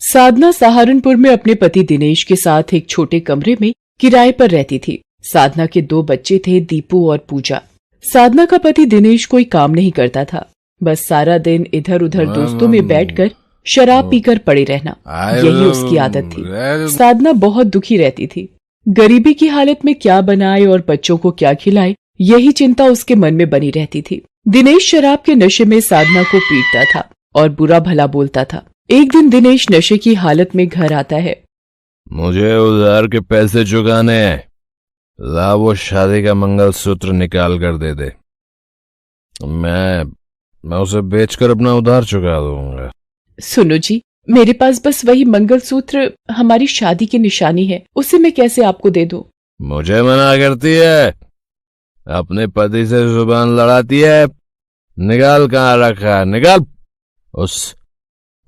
साधना सहारनपुर में अपने पति दिनेश के साथ एक छोटे कमरे में किराए पर रहती थी। साधना के 2 बच्चे थे, दीपू और पूजा। साधना का पति दिनेश कोई काम नहीं करता था, बस सारा दिन इधर उधर दोस्तों में बैठकर शराब पीकर पड़े रहना, यही उसकी आदत थी। साधना बहुत दुखी रहती थी। गरीबी की हालत में क्या बनाए और बच्चों को क्या खिलाए, यही चिंता उसके मन में बनी रहती थी। दिनेश शराब के नशे में साधना को पीटता था और बुरा भला बोलता था। एक दिन दिनेश नशे की हालत में घर आता है। मुझे उधार के पैसे चुकाने हैं, ला वो शादी का मंगलसूत्र निकाल कर दे दे। मैं उसे बेचकर अपना उधार चुका दूंगा। सुनो जी, मेरे पास बस वही मंगलसूत्र हमारी शादी की निशानी है, उसे मैं कैसे आपको दे दूं? मुझे मना करती है, अपने पति से जुबान लड़ाती है। निकाल, कहाँ रखा है? निकाल। उस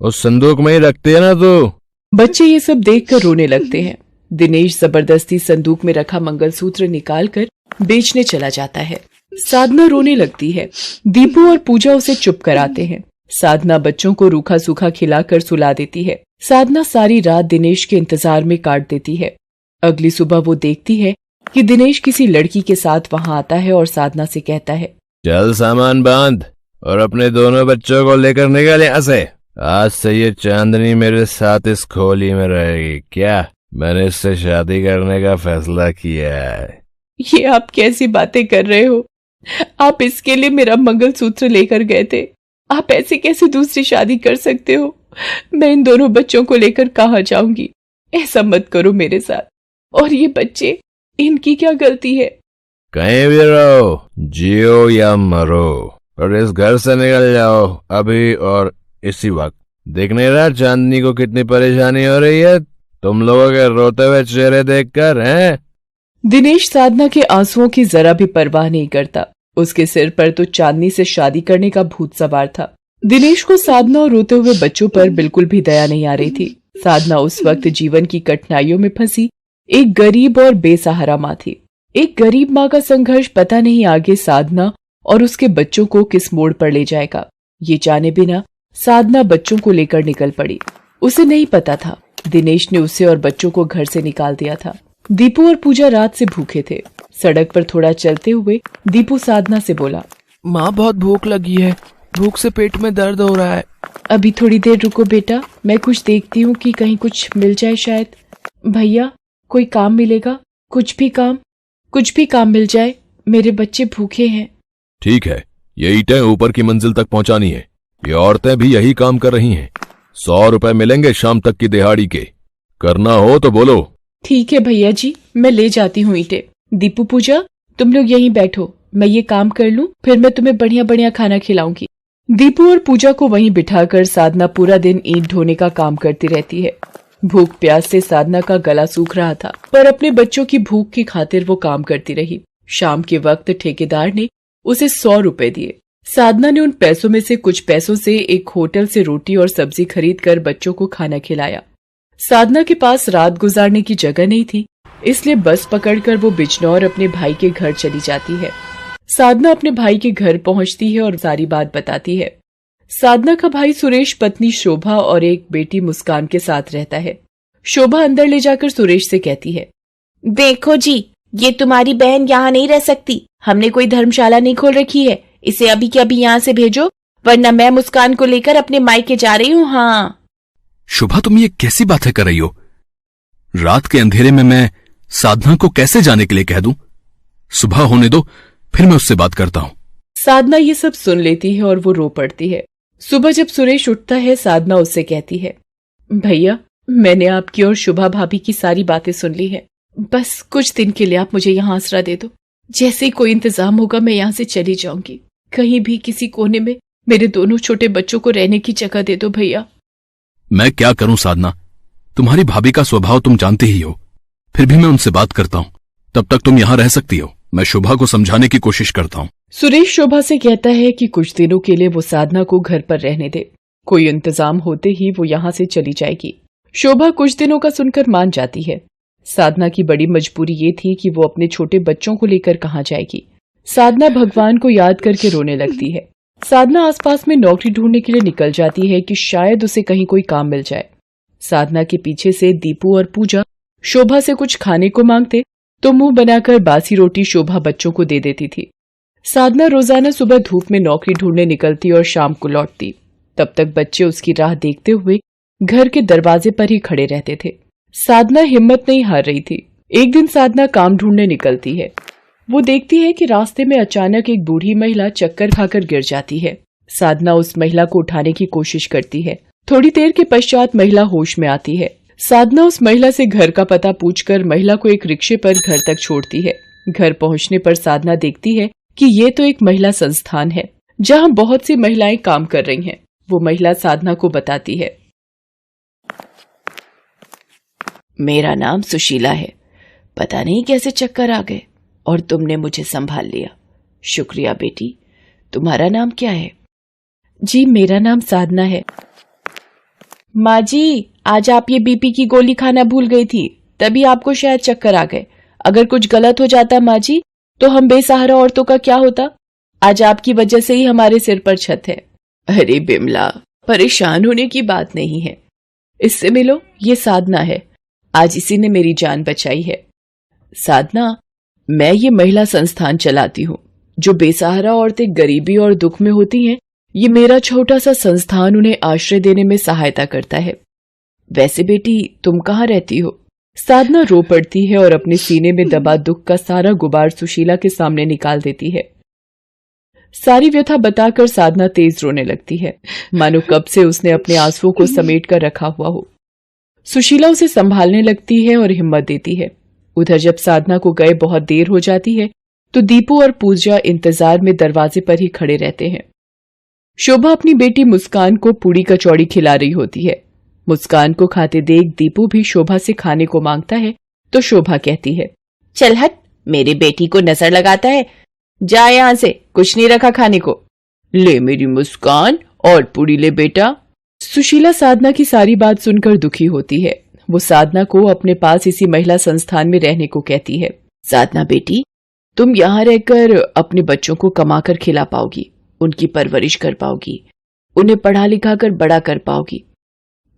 संदूक में ही रखती है ना तू। बच्चे ये सब देखकर रोने लगते हैं। दिनेश जबरदस्ती संदूक में रखा मंगलसूत्र निकालकर बेचने चला जाता है। साधना रोने लगती है। दीपू और पूजा उसे चुप कराते हैं। साधना बच्चों को रूखा सूखा खिलाकर सुला देती है। साधना सारी रात दिनेश के इंतजार में काट देती है। अगली सुबह वो देखती है कि दिनेश किसी लड़की के साथ वहाँ आता है और साधना से कहता है, चल सामान बांध और अपने दोनों बच्चों को लेकर निकल यहाँ से। आज से ये चांदनी मेरे साथ इस खोली में रहेगी। क्या? मैंने इससे शादी करने का फैसला किया है। ये आप कैसी बातें कर रहे हो? आप इसके लिए मेरा मंगलसूत्र लेकर गए थे। आप ऐसे कैसे दूसरी शादी कर सकते हो? मैं इन दोनों बच्चों को लेकर कहाँ जाऊंगी? ऐसा मत करो मेरे साथ। और ये बच्चे, इनकी क्या गलती है? कहीं भी रहो, जियो या मरो, और इस घर से निकल जाओ अभी और इसी वक्त। देख नहीं रहा चांदनी को कितनी परेशानी हो रही है तुम लोगों के रोते हुए चेहरे देखकर, हैं? दिनेश साधना के आंसुओं की जरा भी परवाह नहीं करता। उसके सिर पर तो चांदनी से शादी करने का भूत सवार था। दिनेश को साधना और रोते हुए बच्चों पर बिल्कुल भी दया नहीं आ रही थी। साधना उस वक्त जीवन की कठिनाइयों में फंसी एक गरीब और बेसहारा माँ थी। एक गरीब माँ का संघर्ष पता नहीं आगे साधना और उसके बच्चों को किस मोड़ पर ले जाएगा। ये जाने बिना साधना बच्चों को लेकर निकल पड़ी। उसे नहीं पता था दिनेश ने उसे और बच्चों को घर से निकाल दिया था। दीपू और पूजा रात से भूखे थे। सड़क पर थोड़ा चलते हुए दीपू साधना से बोला, माँ बहुत भूख लगी है, भूख से पेट में दर्द हो रहा है। अभी थोड़ी देर रुको बेटा, मैं कुछ देखती हूँ कि कहीं कुछ मिल जाए शायद। भैया, कोई काम मिलेगा? कुछ भी काम मिल जाए, मेरे बच्चे भूखे हैं। ठीक है, ये ईंटें ऊपर की मंजिल तक पहुंचानी है। ये औरतें भी यही काम कर रही हैं। 100 रुपए मिलेंगे शाम तक की दिहाड़ी के। करना हो तो बोलो। ठीक है भैया जी, मैं ले जाती हूँ ईंटें। दीपू, पूजा, तुम लोग यहीं बैठो, मैं ये काम कर लूँ, फिर मैं तुम्हें बढ़िया बढ़िया खाना खिलाऊंगी। दीपू और पूजा को वहीं बिठाकर साधना पूरा दिन ईंट ढोने का काम करती रहती है। भूख प्यास से साधना का गला सूख रहा था, पर अपने बच्चों की भूख की खातिर वो काम करती रही। शाम के वक्त ठेकेदार ने उसे 100 रुपए दिए। साधना ने उन पैसों में से कुछ पैसों से एक होटल से रोटी और सब्जी खरीदकर बच्चों को खाना खिलाया। साधना के पास रात गुजारने की जगह नहीं थी, इसलिए बस पकड़कर वो बिजनौर अपने भाई के घर चली जाती है। साधना अपने भाई के घर पहुंचती है और सारी बात बताती है। साधना का भाई सुरेश पत्नी शोभा और एक बेटी मुस्कान के साथ रहता है। शोभा अंदर ले जाकर सुरेश से कहती है, देखो जी, ये तुम्हारी बहन यहाँ नहीं रह सकती। हमने कोई धर्मशाला नहीं खोल रखी है। इसे अभी के अभी यहाँ से भेजो, वरना मैं मुस्कान को लेकर अपने मायके जा रही हूँ। हाँ शोभा, तुम ये कैसी बातें कर रही हो? रात के अंधेरे में मैं साधना को कैसे जाने के लिए कह दूं? सुबह होने दो, फिर मैं उससे बात करता हूँ। साधना ये सब सुन लेती है और वो रो पड़ती है। सुबह जब सुरेश उठता है, साधना उससे कहती है, भैया, मैंने आपकी और शुभा भाभी की सारी बातें सुन ली है। बस कुछ दिन के लिए आप मुझे यहाँ आसरा दे दो। जैसे ही कोई इंतजाम होगा मैं यहाँ से चली जाऊंगी। कहीं भी किसी कोने में मेरे दोनों छोटे बच्चों को रहने की जगह दे दो भैया। मैं क्या करूं साधना, तुम्हारी भाभी का स्वभाव तुम जानते ही हो। फिर भी मैं उनसे बात करता हूं, तब तक तुम यहाँ रह सकती हो। मैं शोभा को समझाने की कोशिश करता हूँ। सुरेश शोभा से कहता है कि कुछ दिनों के लिए वो साधना को घर पर रहने दे। कोई इंतजाम होते ही वो यहाँ से चली जाएगी। शोभा कुछ दिनों का सुनकर मान जाती है। साधना की बड़ी मजबूरी ये थी कि वो अपने छोटे बच्चों को लेकर कहाँ जाएगी। साधना भगवान को याद करके रोने लगती है। साधना आसपास में नौकरी ढूंढने के लिए निकल जाती है कि शायद उसे कहीं कोई काम मिल जाए। साधना के पीछे से दीपू और पूजा शोभा से कुछ खाने को मांगते तो मुंह बनाकर बासी रोटी शोभा बच्चों को दे देती थी। साधना रोजाना सुबह धूप में नौकरी ढूंढने निकलती और शाम को लौटती। तब तक बच्चे उसकी राह देखते हुए घर के दरवाजे पर ही खड़े रहते थे। साधना हिम्मत नहीं हार रही थी। एक दिन साधना काम ढूंढने निकलती है। वो देखती है कि रास्ते में अचानक एक बूढ़ी महिला चक्कर खाकर गिर जाती है। साधना उस महिला को उठाने की कोशिश करती है। थोड़ी देर के पश्चात महिला होश में आती है। साधना उस महिला से घर का पता पूछकर महिला को एक रिक्शे पर घर तक छोड़ती है। घर पहुंचने पर साधना देखती है कि ये तो एक महिला संस्थान है जहां बहुत सी महिलाएं काम कर रही हैं। वो महिला साधना को बताती है, मेरा नाम सुशीला है। पता नहीं कैसे चक्कर आ गए और तुमने मुझे संभाल लिया। शुक्रिया बेटी। तुम्हारा नाम क्या है? जी मेरा नाम साधना है। माँ जी, आज आप ये बीपी की गोली खाना भूल गई थी, तभी आपको शायद चक्कर आ गए। अगर कुछ गलत हो जाता माँ जी तो हम बेसहारा औरतों का क्या होता? आज आपकी वजह से ही हमारे सिर पर छत है। अरे बिमला, परेशान होने की बात नहीं है। इससे मिलो, ये साधना है। आज इसी ने मेरी जान बचाई है। साधना, मैं ये महिला संस्थान चलाती हूँ। जो बेसहारा औरतें गरीबी और दुख में होती हैं, ये मेरा छोटा सा संस्थान उन्हें आश्रय देने में सहायता करता है। वैसे बेटी, तुम कहाँ रहती हो? साधना रो पड़ती है और अपने सीने में दबा दुख का सारा गुबार सुशीला के सामने निकाल देती है। सारी व्यथा बताकर साधना तेज रोने लगती है, मानो कब से उसने अपने आंसुओं को समेट कर रखा हुआ हो। सुशीला उसे संभालने लगती है और हिम्मत देती है। उधर जब साधना को गए बहुत देर हो जाती है तो दीपू और पूजा इंतजार में दरवाजे पर ही खड़े रहते हैं। शोभा अपनी बेटी मुस्कान को पूड़ी कचौड़ी खिला रही होती है। मुस्कान को खाते देख दीपू भी शोभा से खाने को मांगता है तो शोभा कहती है, चल हट, मेरी बेटी को नजर लगाता है। जा यहाँ से, कुछ नहीं रखा खाने को। ले मेरी मुस्कान और पूड़ी ले बेटा। सुशीला साधना की सारी बात सुनकर दुखी होती है। वो साधना को अपने पास इसी महिला संस्थान में रहने को कहती है। साधना बेटी, तुम यहाँ रहकर अपने बच्चों को कमाकर खिला पाओगी, उनकी परवरिश कर पाओगी, उन्हें पढ़ा लिखा कर बड़ा कर पाओगी।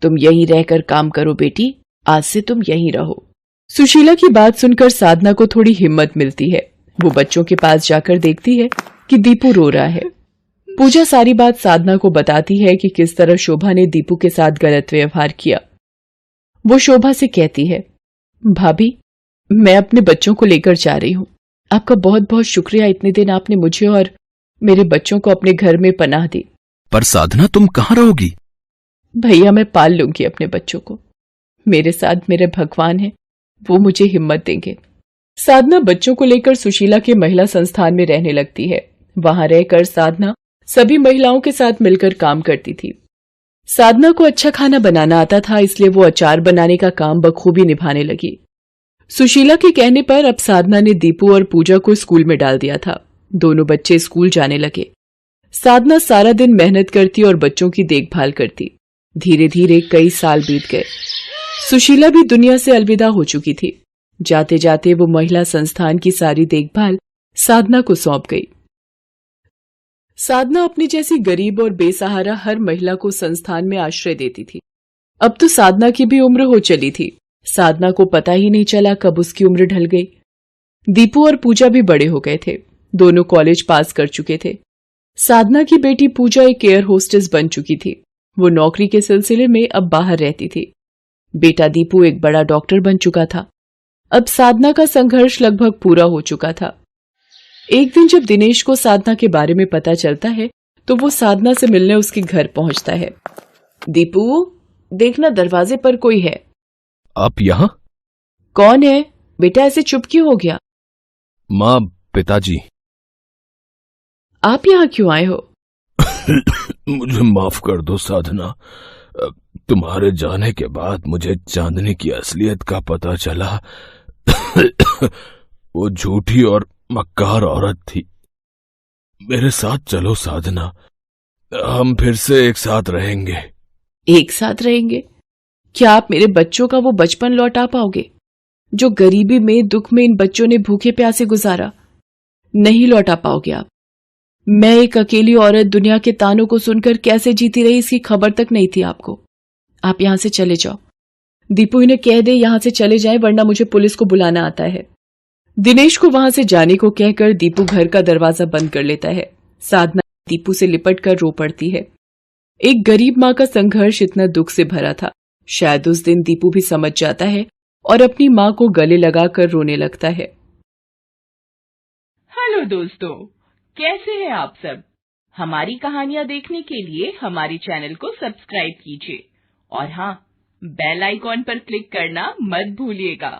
तुम यहीं रहकर काम करो बेटी, आज से तुम यहीं रहो। सुशीला की बात सुनकर साधना को थोड़ी हिम्मत मिलती है। वो बच्चों के पास जाकर देखती है कि दीपू रो रहा है। पूजा सारी बात साधना को बताती है कि किस तरह शोभा ने दीपू के साथ गलत व्यवहार किया। वो शोभा से कहती है, भाभी, मैं अपने बच्चों को लेकर जा रही हूँ। आपका बहुत बहुत शुक्रिया, इतने दिन आपने मुझे और मेरे बच्चों को अपने घर में पनाह दी। पर साधना, तुम कहाँ रहोगी? भैया, मैं पाल लूंगी अपने बच्चों को। मेरे साथ मेरे भगवान हैं, वो मुझे हिम्मत देंगे। साधना बच्चों को लेकर सुशीला के महिला संस्थान में रहने लगती है। वहां रहकर साधना सभी महिलाओं के साथ मिलकर काम करती थी। साधना को अच्छा खाना बनाना आता था, इसलिए वो अचार बनाने का काम बखूबी निभाने लगी। सुशीला के कहने पर अब साधना ने दीपू और पूजा को स्कूल में डाल दिया था। दोनों बच्चे स्कूल जाने लगे। साधना सारा दिन मेहनत करती और बच्चों की देखभाल करती। धीरे धीरे कई साल बीत गए। सुशीला भी दुनिया से अलविदा हो चुकी थी। जाते जाते वो महिला संस्थान की सारी देखभाल साधना को सौंप गई। साधना अपनी जैसी गरीब और बेसहारा हर महिला को संस्थान में आश्रय देती थी। अब तो साधना की भी उम्र हो चली थी। साधना को पता ही नहीं चला कब उसकी उम्र ढल गई। दीपू और पूजा भी बड़े हो गए थे। दोनों कॉलेज पास कर चुके थे। साधना की बेटी पूजा एक एयर होस्टेस बन चुकी थी। वो नौकरी के सिलसिले में अब बाहर रहती थी। बेटा दीपू एक बड़ा डॉक्टर बन चुका था। अब साधना का संघर्ष लगभग पूरा हो चुका था। एक दिन जब दिनेश को साधना के बारे में पता चलता है तो वो साधना से मिलने उसके घर पहुंचता है। दीपू, देखना दरवाजे पर कोई है। आप यहाँ? कौन है बेटा, ऐसे चुप क्यों हो गया? माँ, पिताजी। आप यहाँ क्यों आए हो? मुझे माफ कर दो साधना। तुम्हारे जाने के बाद मुझे चांदनी की असलियत का पता चला। वो झूठी और मक्कार औरत थी। मेरे साथ चलो साधना, हम फिर से एक साथ रहेंगे। एक साथ रहेंगे? क्या आप मेरे बच्चों का वो बचपन लौटा पाओगे जो गरीबी में, दुख में इन बच्चों ने भूखे प्यासे गुजारा? नहीं लौटा पाओगे आप। मैं एक अकेली औरत दुनिया के तानों को सुनकर कैसे जीती रही, इसकी खबर तक नहीं थी आपको। आप यहां से चले जाओ। दीपू इन्हें कह दे यहाँ से चले जाएं वरना मुझे पुलिस को बुलाना आता है। दिनेश को वहां से जाने को कहकर दीपू घर का दरवाजा बंद कर लेता है। साधना दीपू से लिपट कर रो पड़ती है। एक गरीब माँ का संघर्ष इतना दुख से भरा था। शायद उस दिन दीपू भी समझ जाता है और अपनी माँ को गले लगाकर रोने लगता है। हेलो दोस्तों, कैसे हैं आप सब? हमारी कहानियां देखने के लिए हमारे चैनल को सब्सक्राइब कीजिए और हाँ, बेल आइकॉन पर क्लिक करना मत भूलिएगा।